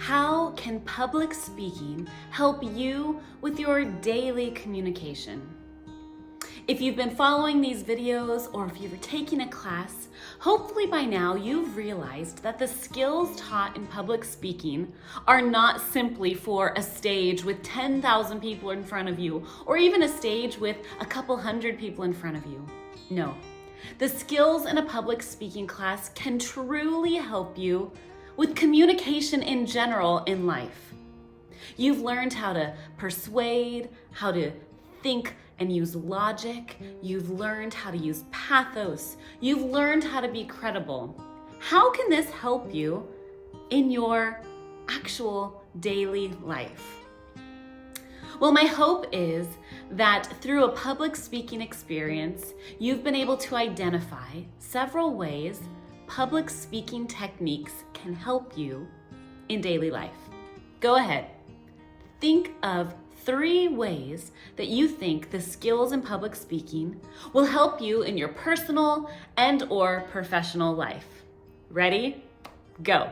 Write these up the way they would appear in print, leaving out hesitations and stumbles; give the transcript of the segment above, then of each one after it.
How can public speaking help you with your daily communication? If you've been following these videos or if you're taking a class, hopefully by now you've realized that the skills taught in public speaking are not simply for a stage with 10,000 people in front of you or even a stage with a couple hundred people in front of you. No, the skills in a public speaking class can truly help you with communication in general in life. You've learned how to persuade, how to think and use logic. You've learned how to use pathos. You've learned how to be credible. How can this help you in your actual daily life? Well, my hope is that through a public speaking experience, you've been able to identify several ways public speaking techniques can help you in daily life. Go ahead. Think of 3 ways that you think the skills in public speaking will help you in your personal and/or professional life. Ready? Go.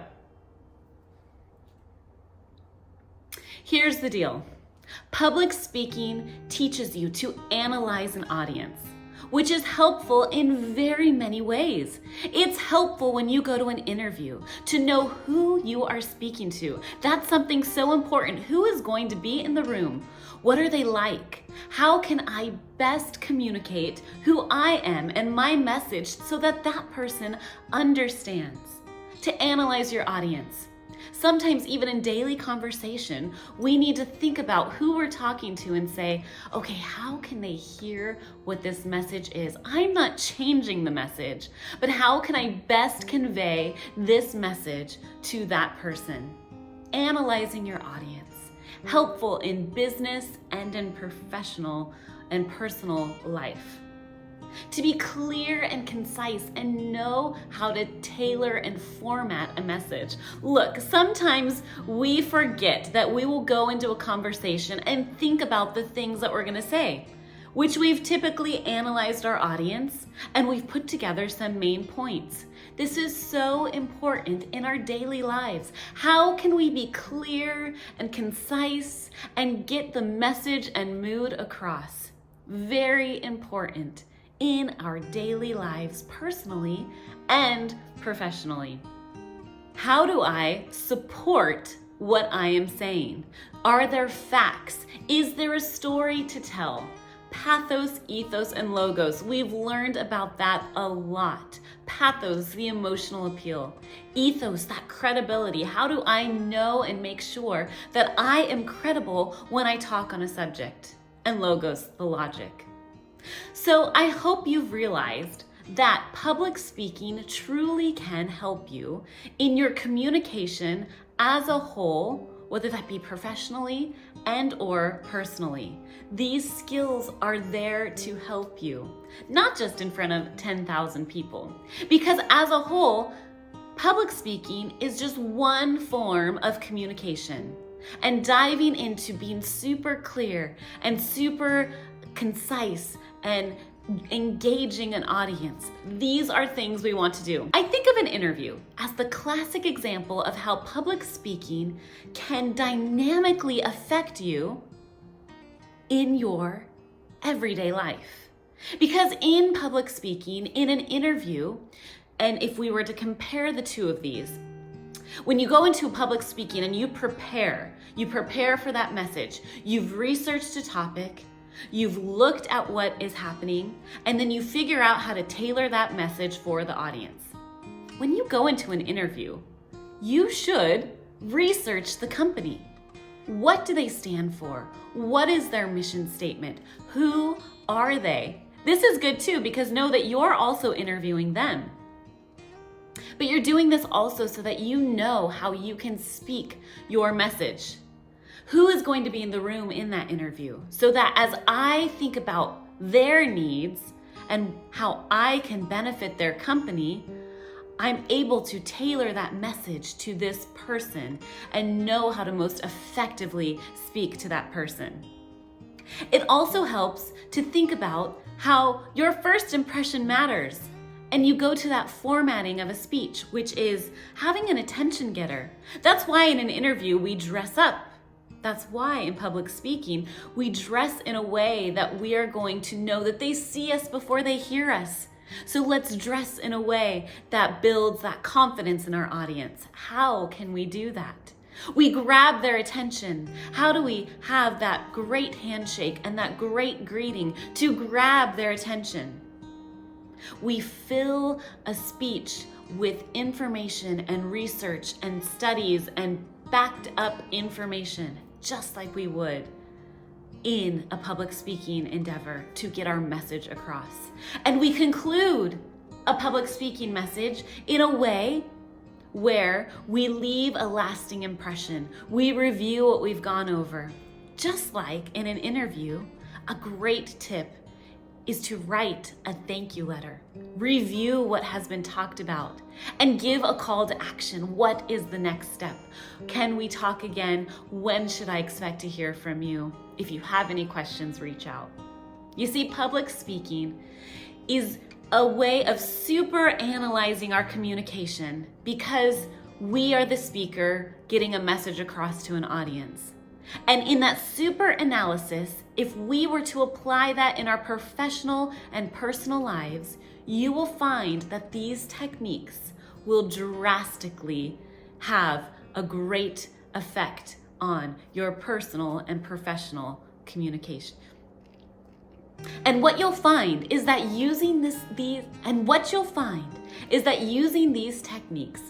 Here's the deal. Public speaking teaches you to analyze an audience, which is helpful in very many ways. It's helpful when you go to an interview to know who you are speaking to. That's something so important. Who is going to be in the room? What are they like? How can I best communicate who I am and my message so that that person understands? To analyze your audience. Sometimes even in daily conversation, we need to think about who we're talking to and say, okay, how can they hear what this message is? I'm not changing the message, but how can I best convey this message to that person? Analyzing your audience, helpful in business and in professional and personal life. To be clear and concise and know how to tailor and format a message. Look, sometimes we forget that we will go into a conversation and think about the things that we're going to say, which we've typically analyzed our audience and we've put together some main points. This is so important in our daily lives. How can we be clear and concise and get the message and mood across? Very important in our daily lives, personally and professionally. How do I support what I am saying? Are there facts? Is there a story to tell? Pathos, ethos, and logos. We've learned about that a lot. Pathos, the emotional appeal. Ethos, that credibility. How do I know and make sure that I am credible when I talk on a subject? And logos, the logic. So I hope you've realized that public speaking truly can help you in your communication as a whole, whether that be professionally and/or personally. These skills are there to help you, not just in front of 10,000 people, because as a whole, public speaking is just one form of communication. And diving into being super clear and super concise and engaging an audience. These are things we want to do. I think of an interview as the classic example of how public speaking can dynamically affect you in your everyday life. Because in public speaking, in an interview, and if we were to compare the two of these, when you go into public speaking and you prepare for that message, you've researched a topic, you've looked at what is happening, and then you figure out how to tailor that message for the audience. When you go into an interview, you should research the company. What do they stand for? What is their mission statement? Who are they? This is good too, because know that you're also interviewing them. But you're doing this also so that you know how you can speak your message. Who is going to be in the room in that interview? So that as I think about their needs and how I can benefit their company, I'm able to tailor that message to this person and know how to most effectively speak to that person. It also helps to think about how your first impression matters and you go to that formatting of a speech, which is having an attention getter. That's why in an interview we dress up. That's why in public speaking we dress in a way that we are going to know that they see us before they hear us. So let's dress in a way that builds that confidence in our audience. How can we do that? We grab their attention. How do we have that great handshake and that great greeting to grab their attention? We fill a speech with information and research and studies and backed up information, just like we would in a public speaking endeavor to get our message across. And we conclude a public speaking message in a way where we leave a lasting impression. We review what we've gone over. Just like in an interview, a great tip is to write a thank you letter, review what has been talked about, and give a call to action. What is the next step? Can we talk again? When should I expect to hear from you? If you have any questions, reach out. You see, public speaking is a way of super analyzing our communication because we are the speaker getting a message across to an audience. And in that super analysis, if we were to apply that in our professional and personal lives, you will find that these techniques will drastically have a great effect on your personal and professional communication. And what you'll find is that using these techniques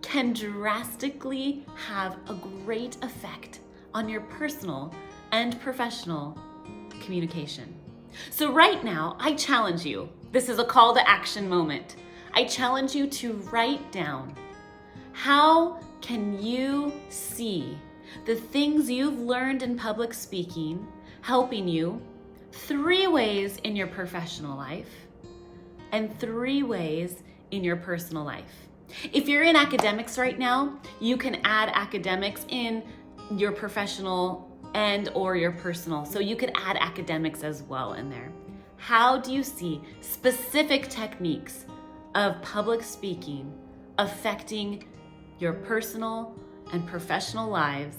can drastically have a great effect on your personal and professional communication. So right now, I challenge you. This is a call to action moment. I challenge you to write down, how can you see the things you've learned in public speaking helping you 3 ways in your professional life and 3 ways in your personal life. If you're in academics right now, you can add academics in your professional and or your personal. So you could add academics as well in there. How do you see specific techniques of public speaking affecting your personal and professional lives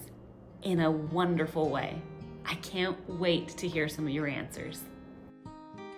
in a wonderful way? I can't wait to hear some of your answers.